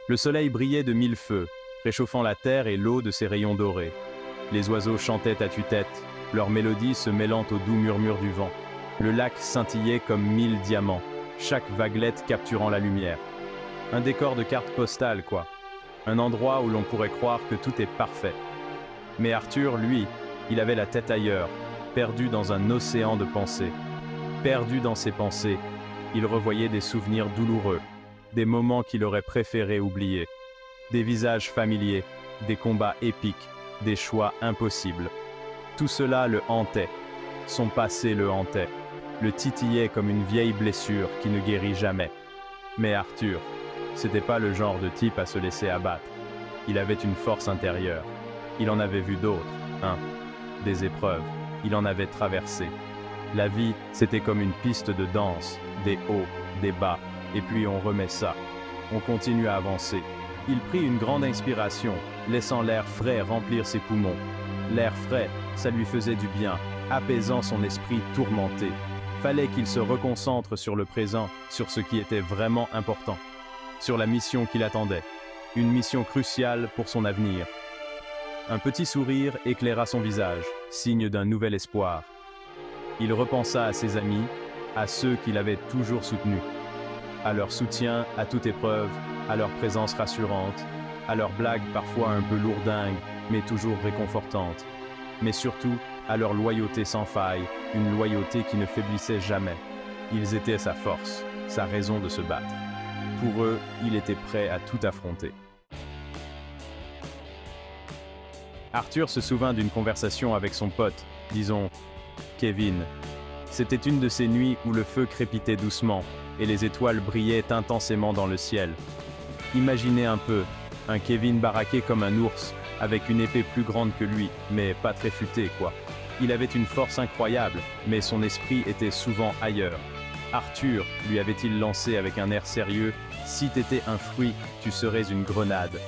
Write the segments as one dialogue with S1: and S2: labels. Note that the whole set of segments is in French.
S1: Le soleil brillait de mille feux, réchauffant la terre et l'eau de ses rayons dorés. Les oiseaux chantaient à tue-tête, leur mélodie se mêlant au doux murmure du vent. Le lac scintillait comme 1000 diamants, chaque vaguelette capturant la lumière. Un décor de carte postale, quoi. Un endroit où l'on pourrait croire que tout est parfait. Mais Arthur, lui, il avait la tête ailleurs, perdu dans un océan de pensées. Perdu dans ses pensées, il revoyait des souvenirs douloureux, des moments qu'il aurait préféré oublier, des visages familiers, des combats épiques, des choix impossibles. Tout cela le hantait, son passé le hantait, le titillait comme une vieille blessure qui ne guérit jamais. Mais Arthur, c'était pas le genre de type à se laisser abattre. Il avait une force intérieure. Il en avait vu d'autres, des épreuves. Il en avait traversé. La vie, c'était comme une piste de danse, des hauts, des bas, et puis on remet ça. On continue à avancer. Il prit une grande inspiration, laissant l'air frais remplir ses poumons. L'air frais, ça lui faisait du bien, apaisant son esprit tourmenté. Fallait qu'il se reconcentre sur le présent, sur ce qui était vraiment important, sur la mission qui l'attendait, une mission cruciale pour son avenir. Un petit sourire éclaira son visage, signe d'un nouvel espoir. Il repensa à ses amis, à ceux qu'il avait toujours soutenus, à leur soutien à toute épreuve, à leur présence rassurante, à leurs blagues parfois un peu lourdingues, mais toujours réconfortantes, mais surtout à leur loyauté sans faille, une loyauté qui ne faiblissait jamais. Ils étaient sa force, sa raison de se battre. Pour eux, il était prêt à tout affronter. Arthur se souvint d'une conversation avec son pote, disons, Kevin. C'était une de ces nuits où le feu crépitait doucement et les étoiles brillaient intensément dans le ciel. Imaginez un peu, un Kevin baraqué comme un ours, avec une épée plus grande que lui, mais pas très futée, quoi. Il avait une force incroyable, mais son esprit était souvent ailleurs. Arthur, lui avait-il lancé avec un air sérieux, « Si t'étais un fruit, tu serais une grenade ».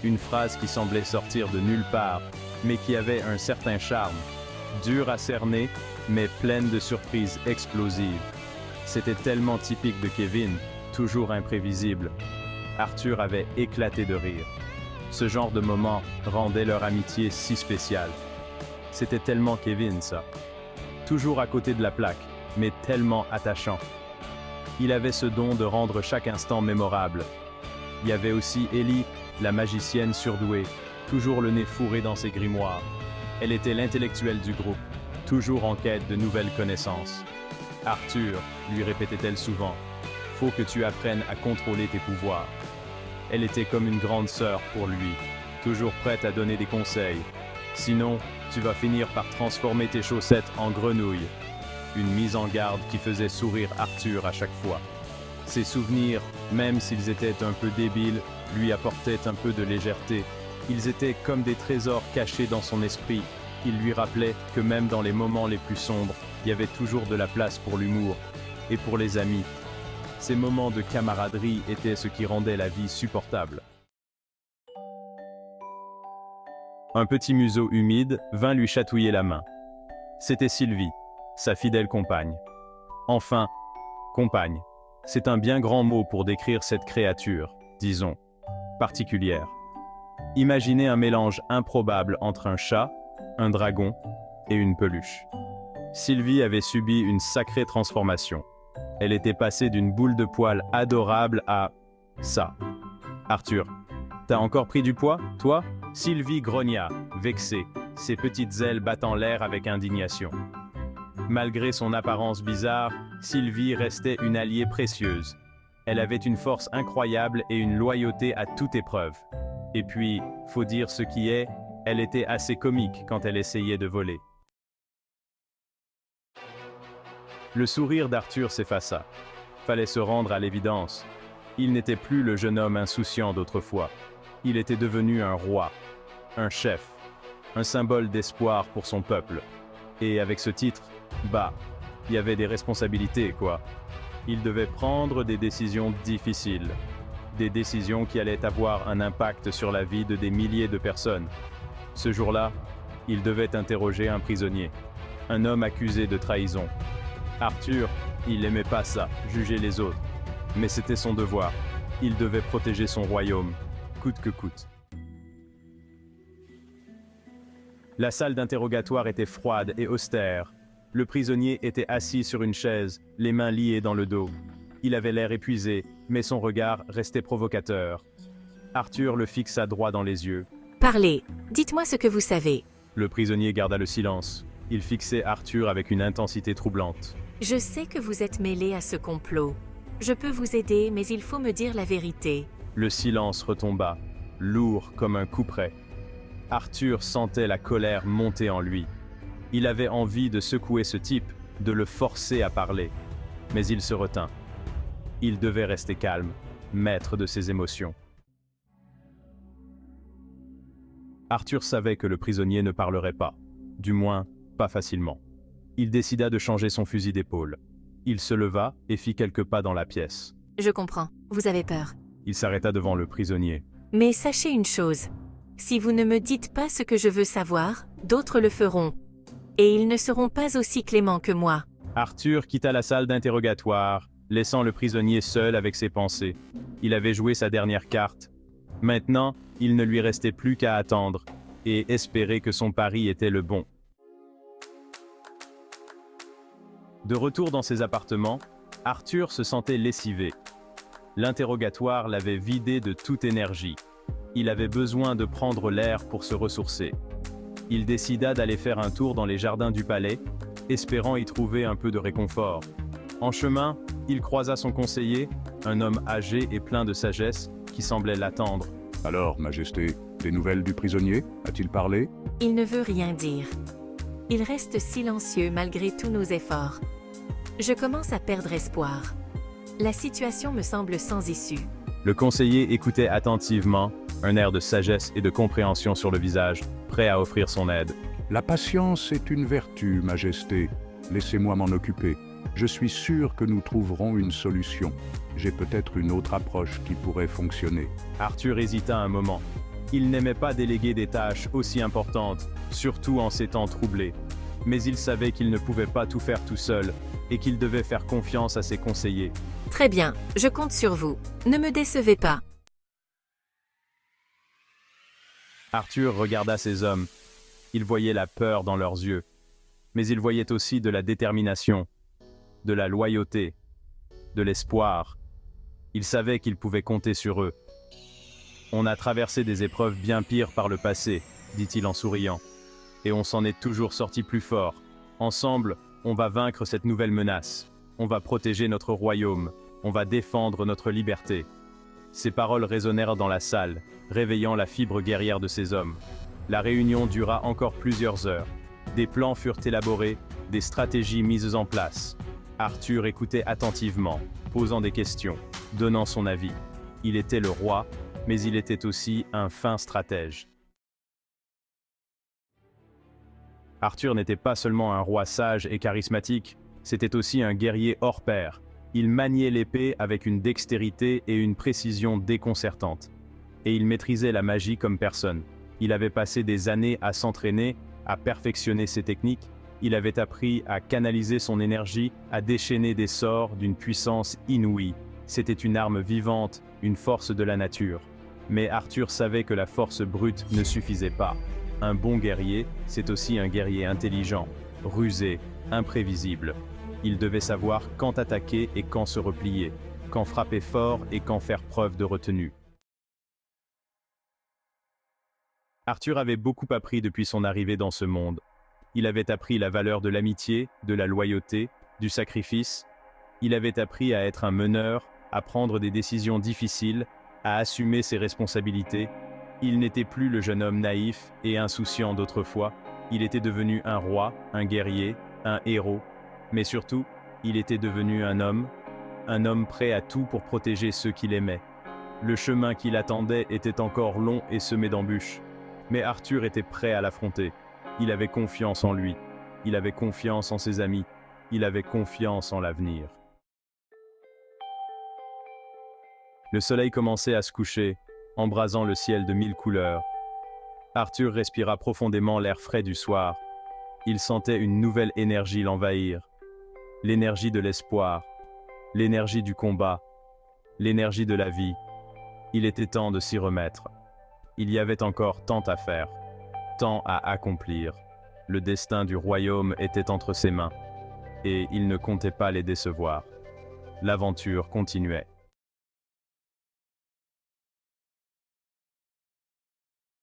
S1: Une phrase qui semblait sortir de nulle part, mais qui avait un certain charme. Dure à cerner, mais pleine de surprises explosives. C'était tellement typique de Kevin, toujours imprévisible. Arthur avait éclaté de rire. Ce genre de moment rendait leur amitié si spéciale. C'était tellement Kevin, ça. Toujours à côté de la plaque, mais tellement attachant. Il avait ce don de rendre chaque instant mémorable. Il y avait aussi Ellie, la magicienne surdouée, toujours le nez fourré dans ses grimoires. Elle était l'intellectuelle du groupe, toujours en quête de nouvelles connaissances. Arthur, lui répétait-elle souvent, faut que tu apprennes à contrôler tes pouvoirs. Elle était comme une grande sœur pour lui, toujours prête à donner des conseils. Sinon, tu vas finir par transformer tes chaussettes en grenouilles. Une mise en garde qui faisait sourire Arthur à chaque fois. Ses souvenirs, même s'ils étaient un peu débiles, lui apportaient un peu de légèreté. Ils étaient comme des trésors cachés dans son esprit. Il lui rappelait que même dans les moments les plus sombres, il y avait toujours de la place pour l'humour et pour les amis. Ces moments de camaraderie étaient ce qui rendait la vie supportable. Un petit museau humide vint lui chatouiller la main. C'était Sylvie, sa fidèle compagne. Enfin, compagne. C'est un bien grand mot pour décrire cette créature, disons, particulière. Imaginez un mélange improbable entre un chat, un dragon et une peluche. Sylvie avait subi une sacrée transformation. Elle était passée d'une boule de poils adorable à ça. Arthur, t'as encore pris du poids, toi? Sylvie grogna, vexée, ses petites ailes battant l'air avec indignation. Malgré son apparence bizarre, Sylvie restait une alliée précieuse. Elle avait une force incroyable et une loyauté à toute épreuve. Et puis, faut dire ce qui est, elle était assez comique quand elle essayait de voler. Le sourire d'Arthur s'effaça. Fallait se rendre à l'évidence. Il n'était plus le jeune homme insouciant d'autrefois. Il était devenu un roi, un chef, un symbole d'espoir pour son peuple. Et avec ce titre, il y avait des responsabilités, quoi. Il devait prendre des décisions difficiles. Des décisions qui allaient avoir un impact sur la vie de des milliers de personnes. Ce jour-là, il devait interroger un prisonnier, un homme accusé de trahison. Arthur, il n'aimait pas ça, juger les autres. Mais c'était son devoir. Il devait protéger son royaume, coûte que coûte. La salle d'interrogatoire était froide et austère. Le prisonnier était assis sur une chaise, les mains liées dans le dos. Il avait l'air épuisé, mais son regard restait provocateur. Arthur le fixa droit dans les yeux.
S2: Parlez, dites-moi ce que vous savez.
S1: Le prisonnier garda le silence. Il fixait Arthur avec une intensité troublante.
S2: Je sais que vous êtes mêlé à ce complot. Je peux vous aider, mais il faut me dire la vérité.
S1: Le silence retomba, lourd comme un couperet. Arthur sentait la colère monter en lui. Il avait envie de secouer ce type, de le forcer à parler. Mais il se retint. Il devait rester calme, maître de ses émotions. Arthur savait que le prisonnier ne parlerait pas, du moins, pas facilement. Il décida de changer son fusil d'épaule. Il se leva et fit quelques pas dans la pièce.
S2: Je comprends, vous avez peur.
S1: Il s'arrêta devant le prisonnier.
S2: Mais sachez une chose. Si vous ne me dites pas ce que je veux savoir, d'autres le feront. Et ils ne seront pas aussi cléments que moi.
S1: Arthur quitta la salle d'interrogatoire, laissant le prisonnier seul avec ses pensées. Il avait joué sa dernière carte. Maintenant, il ne lui restait plus qu'à attendre et espérer que son pari était le bon. De retour dans ses appartements, Arthur se sentait lessivé. L'interrogatoire l'avait vidé de toute énergie. Il avait besoin de prendre l'air pour se ressourcer. Il décida d'aller faire un tour dans les jardins du palais, espérant y trouver un peu de réconfort. En chemin, il croisa son conseiller, un homme âgé et plein de sagesse, qui semblait l'attendre.
S3: « Alors, Majesté, des nouvelles du prisonnier? A-t-il parlé ?»
S2: Il ne veut rien dire. Il reste silencieux malgré tous nos efforts. Je commence à perdre espoir. La situation me semble sans issue.
S1: Le conseiller écoutait attentivement, un air de sagesse et de compréhension sur le visage, prêt à offrir son aide.
S3: « La patience est une vertu, Majesté. Laissez-moi m'en occuper. Je suis sûr que nous trouverons une solution. J'ai peut-être une autre approche qui pourrait fonctionner. »
S1: Arthur hésita un moment. Il n'aimait pas déléguer des tâches aussi importantes, surtout en ces temps troublés. Mais il savait qu'il ne pouvait pas tout faire tout seul, et qu'il devait faire confiance à ses conseillers.
S2: Très bien, je compte sur vous. Ne me décevez pas.
S1: Arthur regarda ses hommes. Il voyait la peur dans leurs yeux. Mais il voyait aussi de la détermination, de la loyauté, de l'espoir. Il savait qu'il pouvait compter sur eux. « On a traversé des épreuves bien pires par le passé, » dit-il en souriant. « Et on s'en est toujours sorti plus fort. Ensemble, on va vaincre cette nouvelle menace. On va protéger notre royaume. On va défendre notre liberté. » Ces paroles résonnèrent dans la salle, réveillant la fibre guerrière de ces hommes. La réunion dura encore plusieurs heures. Des plans furent élaborés, des stratégies mises en place. Arthur écoutait attentivement, posant des questions, donnant son avis. Il était le roi, mais il était aussi un fin stratège. Arthur n'était pas seulement un roi sage et charismatique, c'était aussi un guerrier hors pair. Il maniait l'épée avec une dextérité et une précision déconcertantes. Et il maîtrisait la magie comme personne. Il avait passé des années à s'entraîner, à perfectionner ses techniques. Il avait appris à canaliser son énergie, à déchaîner des sorts d'une puissance inouïe. C'était une arme vivante, une force de la nature. Mais Arthur savait que la force brute ne suffisait pas. Un bon guerrier, c'est aussi un guerrier intelligent, rusé, imprévisible. Il devait savoir quand attaquer et quand se replier, quand frapper fort et quand faire preuve de retenue. Arthur avait beaucoup appris depuis son arrivée dans ce monde. Il avait appris la valeur de l'amitié, de la loyauté, du sacrifice. Il avait appris à être un meneur, à prendre des décisions difficiles, à assumer ses responsabilités. Il n'était plus le jeune homme naïf et insouciant d'autrefois. Il était devenu un roi, un guerrier, un héros. Mais surtout, il était devenu un homme prêt à tout pour protéger ceux qu'il aimait. Le chemin qui l'attendait était encore long et semé d'embûches. Mais Arthur était prêt à l'affronter. Il avait confiance en lui. Il avait confiance en ses amis. Il avait confiance en l'avenir. Le soleil commençait à se coucher, embrasant le ciel de 1000 couleurs. Arthur respira profondément l'air frais du soir. Il sentait une nouvelle énergie l'envahir. L'énergie de l'espoir, l'énergie du combat, l'énergie de la vie. Il était temps de s'y remettre. Il y avait encore tant à faire, tant à accomplir. Le destin du royaume était entre ses mains, et il ne comptait pas les décevoir. L'aventure continuait.